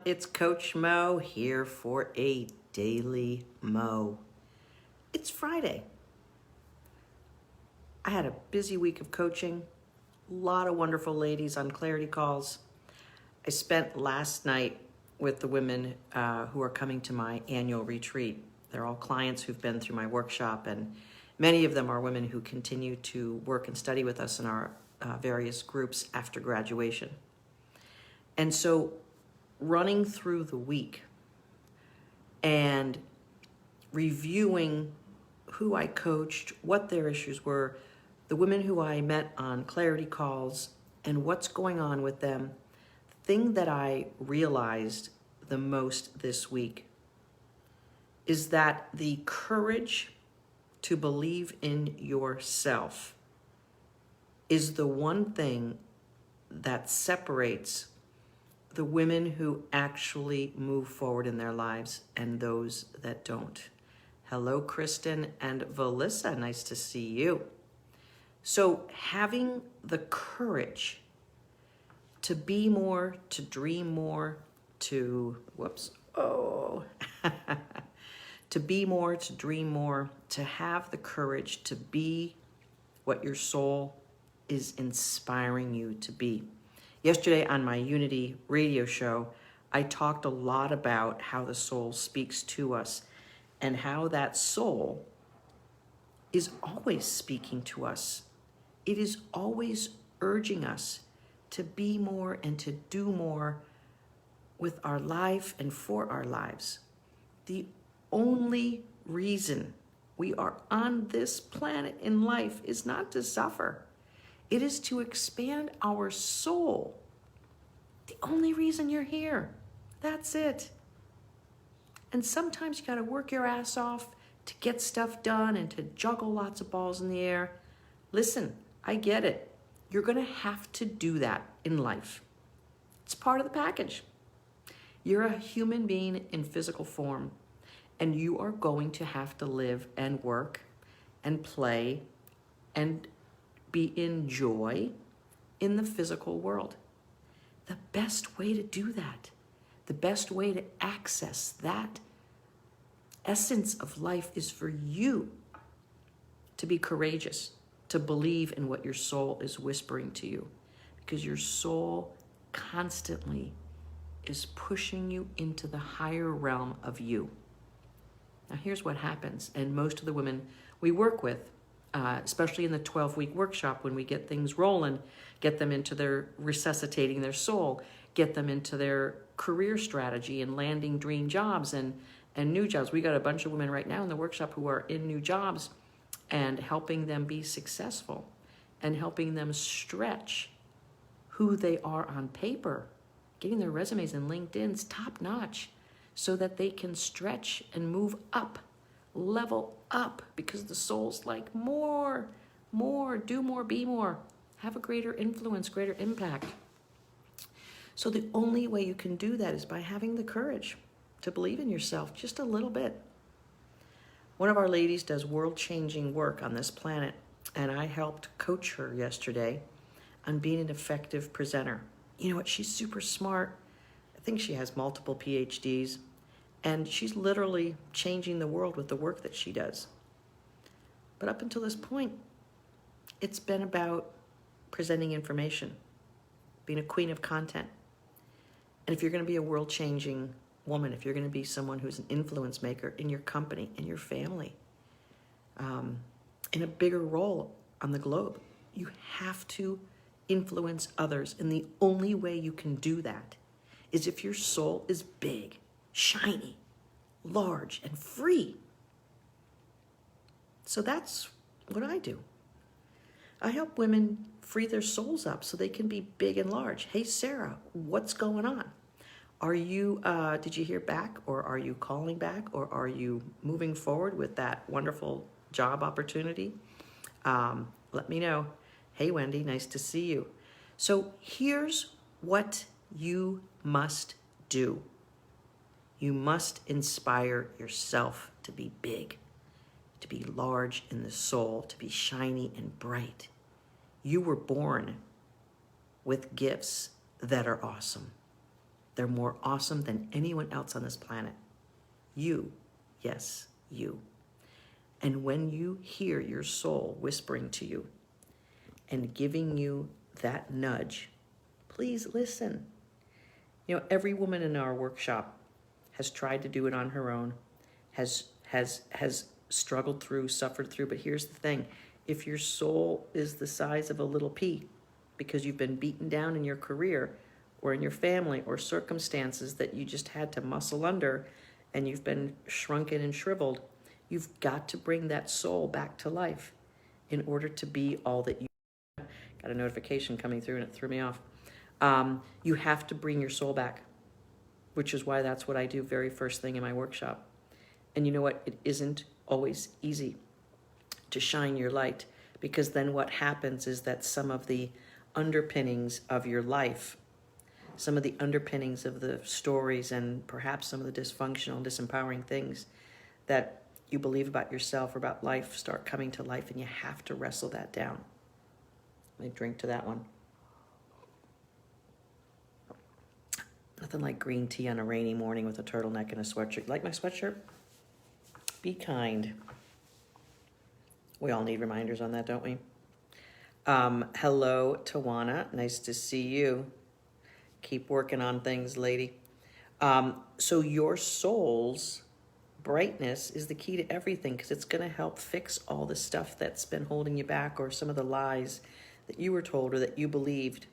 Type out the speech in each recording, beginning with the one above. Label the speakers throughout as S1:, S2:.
S1: It's Coach Mo here for a Daily Mo. It's Friday. I had a busy week of coaching, a lot of wonderful ladies on clarity calls. I spent last night with the women who are coming to my annual retreat. They're all clients who've been through my workshop, and many of them are women who continue to work and study with us in our various groups after graduation. And so running through the week and reviewing who I coached, what their issues were, the women who I met on clarity calls, and what's going on with them, the thing that I realized the most this week is that the courage to believe in yourself is the one thing that separates the women who actually move forward in their lives and those that don't. Hello, Kristen and Valissa. Nice to see you. So having the courage to be more, to dream more, to be more, to dream more, to have the courage to be what your soul is inspiring you to be. Yesterday on my Unity radio show, I talked a lot about how the soul speaks to us and how that soul is always speaking to us. It is always urging us to be more and to do more with our life and for our lives. The only reason we are on this planet in life is not to suffer. It is to expand our soul. The only reason you're here. That's it. And sometimes you got to work your ass off to get stuff done and to juggle lots of balls in the air. Listen, I get it. You're going to have to do that in life. It's part of the package. You're a human being in physical form, and you are going to have to live and work and play and be in joy in the physical world. The best way to do that, the best way to access that essence of life is for you to be courageous, to believe in what your soul is whispering to you, because your soul constantly is pushing you into the higher realm of you. Now here's what happens, and most of the women we work with, especially in the 12-week workshop, when we get things rolling, get them into their resuscitating their soul, get them into their career strategy and landing dream jobs and new jobs. We got a bunch of women right now in the workshop who are in new jobs and helping them be successful and helping them stretch who they are on paper, getting their resumes and LinkedIn's top notch so that they can stretch and move up, level up, because the soul's like more, do more, be more, have a greater influence, greater impact. So the only way you can do that is by having the courage to believe in yourself just a little bit. One of our ladies does world-changing work on this planet, and I helped coach her yesterday on being an effective presenter. You know what? She's super smart. I think she has multiple PhDs. And she's literally changing the world with the work that she does. But up until this point, it's been about presenting information, being a queen of content. And if you're going to be a world-changing woman, if you're going to be someone who's an influence maker in your company, in your family, in a bigger role on the globe, you have to influence others. And the only way you can do that is if your soul is big, shiny, large, and free. So that's what I do. I help women free their souls up so they can be big and large. Hey, Sarah, what's going on? Are you, did you hear back, or are you calling back, or are you moving forward with that wonderful job opportunity? Let me know. Hey, Wendy, nice to see you. So here's what you must do. You must inspire yourself to be big, to be large in the soul, to be shiny and bright. You were born with gifts that are awesome. They're more awesome than anyone else on this planet. You, yes, you. And when you hear your soul whispering to you and giving you that nudge, please listen. You know, every woman in our workshop has tried to do it on her own, has struggled through, suffered through. But here's the thing. If your soul is the size of a little pea because you've been beaten down in your career or in your family or circumstances that you just had to muscle under and you've been shrunken and shriveled, you've got to bring that soul back to life in order to be all that you got a notification coming through and it threw me off. You have to bring your soul back, which is why that's what I do very first thing in my workshop. And you know what? It isn't always easy to shine your light, because then what happens is that some of the underpinnings of your life, some of the underpinnings of the stories and perhaps some of the dysfunctional, disempowering things that you believe about yourself or about life start coming to life, and you have to wrestle that down. Let me drink to that one. Nothing like green tea on a rainy morning with a turtleneck and a sweatshirt. Like my sweatshirt? Be kind. We all need reminders on that, don't we? Hello, Tawana. Nice to see you. Keep working on things, lady. So your soul's brightness is the key to everything, because it's going to help fix all the stuff that's been holding you back, or some of the lies that you were told or that you believed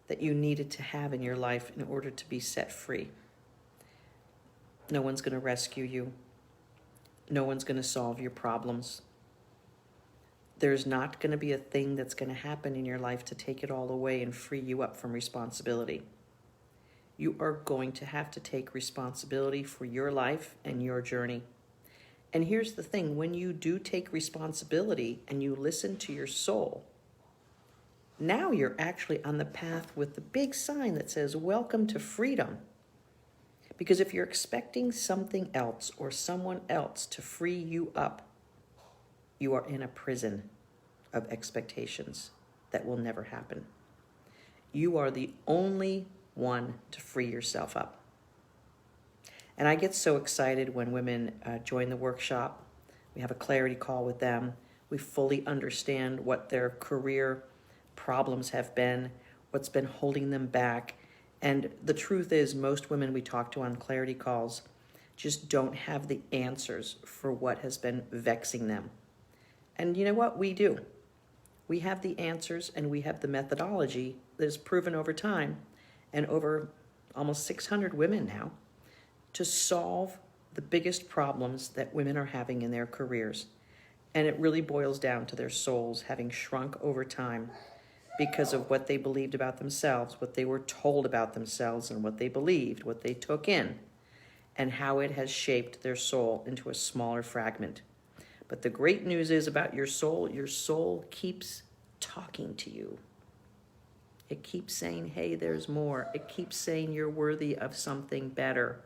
S1: that you needed to have in your life in order to be set free. No one's going to rescue you. No one's going to solve your problems. There's not going to be a thing that's going to happen in your life to take it all away and free you up from responsibility. You are going to have to take responsibility for your life and your journey. And here's the thing, when you do take responsibility and you listen to your soul, now you're actually on the path with the big sign that says, welcome to freedom. Because if you're expecting something else or someone else to free you up, you are in a prison of expectations that will never happen. You are the only one to free yourself up. And I get so excited when women join the workshop. We have a clarity call with them. We fully understand what their career problems have been, what's been holding them back. And the truth is, most women we talk to on clarity calls just don't have the answers for what has been vexing them. And you know what? We do. We have the answers, and we have the methodology that is proven over time and over almost 600 women now to solve the biggest problems that women are having in their careers. And it really boils down to their souls having shrunk over time because of what they believed about themselves, what they were told about themselves, and what they believed, what they took in, and how it has shaped their soul into a smaller fragment. But the great news is about your soul keeps talking to you. It keeps saying, hey, there's more. It keeps saying you're worthy of something better.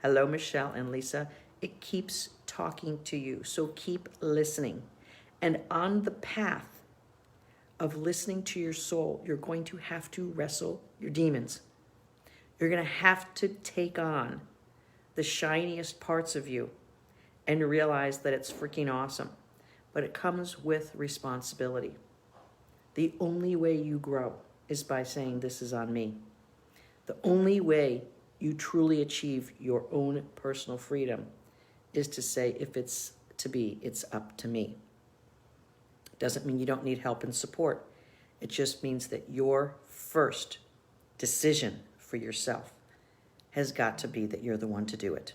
S1: Hello, Michelle and Lisa. It keeps talking to you, so keep listening. And on the path of listening to your soul, you're going to have to wrestle your demons. You're going to have to take on the shiniest parts of you and realize that it's freaking awesome. But it comes with responsibility. The only way you grow is by saying, this is on me. The only way you truly achieve your own personal freedom is to say, if it's to be, it's up to me. Doesn't mean you don't need help and support. It just means that your first decision for yourself has got to be that you're the one to do it.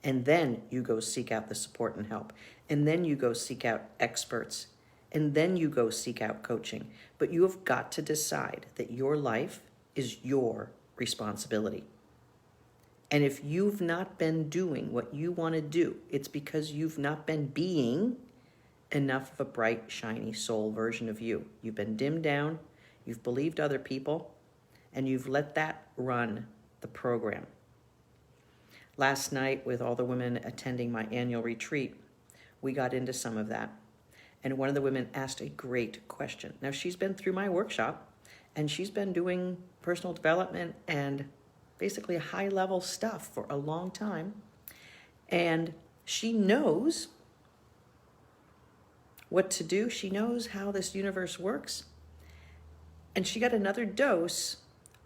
S1: And then you go seek out the support and help. And then you go seek out experts. And then you go seek out coaching. But you have got to decide that your life is your responsibility. And if you've not been doing what you want to do, it's because you've not been being enough of a bright, shiny soul version of you. You've been dimmed down, you've believed other people, and you've let that run the program. Last night, with all the women attending my annual retreat, we got into some of that. And one of the women asked a great question. Now, she's been through my workshop, and she's been doing personal development and basically high-level stuff for a long time. And she knows what to do. She knows how this universe works. And she got another dose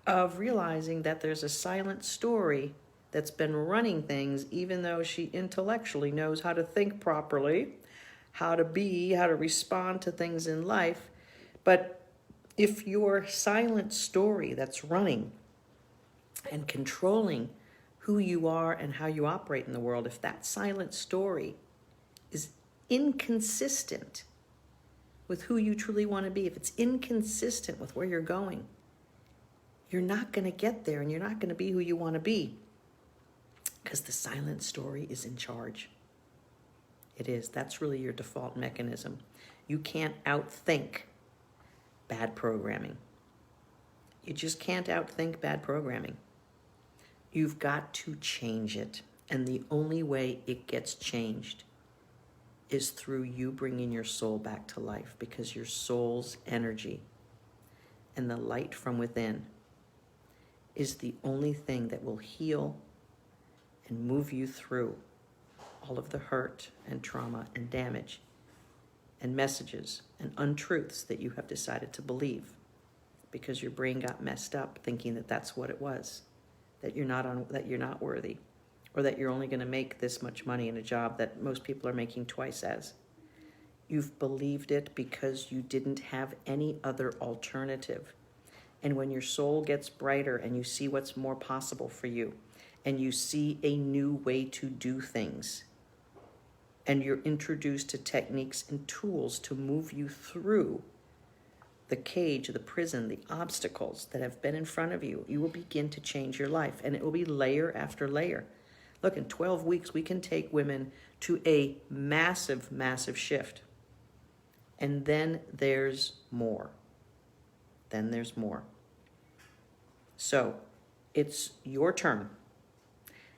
S1: of realizing that there's a silent story that's been running things, even though she intellectually knows how to think properly, how to be, how to respond to things in life. But if your silent story that's running and controlling who you are and how you operate in the world, if that silent story is inconsistent with who you truly want to be, if it's inconsistent with where you're going, you're not going to get there and you're not going to be who you want to be, because the silent story is in charge. It is. That's really your default mechanism. You can't outthink bad programming. You just can't outthink bad programming. You've got to change it. And the only way it gets changed is through you bringing your soul back to life, because your soul's energy and the light from within is the only thing that will heal and move you through all of the hurt and trauma and damage and messages and untruths that you have decided to believe because your brain got messed up thinking that that's what it was, that you're not worthy, or that you're only going to make this much money in a job that most people are making twice as. You've believed it because you didn't have any other alternative. And when your soul gets brighter and you see what's more possible for you, and you see a new way to do things, and you're introduced to techniques and tools to move you through the cage, the prison, the obstacles that have been in front of you, you will begin to change your life. And it will be layer after layer. Look, in 12 weeks, we can take women to a massive, massive shift. And then there's more. Then there's more. So it's your turn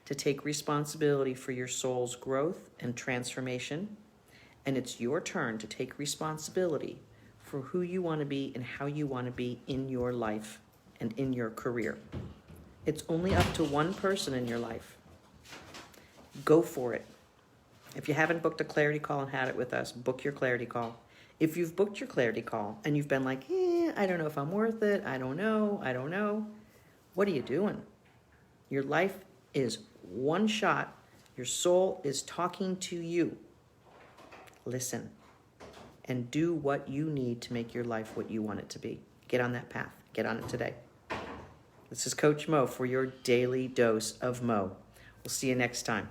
S1: to take responsibility for your soul's growth and transformation. And it's your turn to take responsibility for who you want to be and how you want to be in your life and in your career. It's only up to one person in your life. Go for it. If you haven't booked a clarity call and had it with us, book your clarity call. If you've booked your clarity call and you've been like, I don't know if I'm worth it, I don't know, what are you doing? Your life is one shot. Your soul is talking to you. Listen and do what you need to make your life what you want it to be. Get on that path. Get on it today. This is Coach Mo for your daily dose of Mo. We'll see you next time.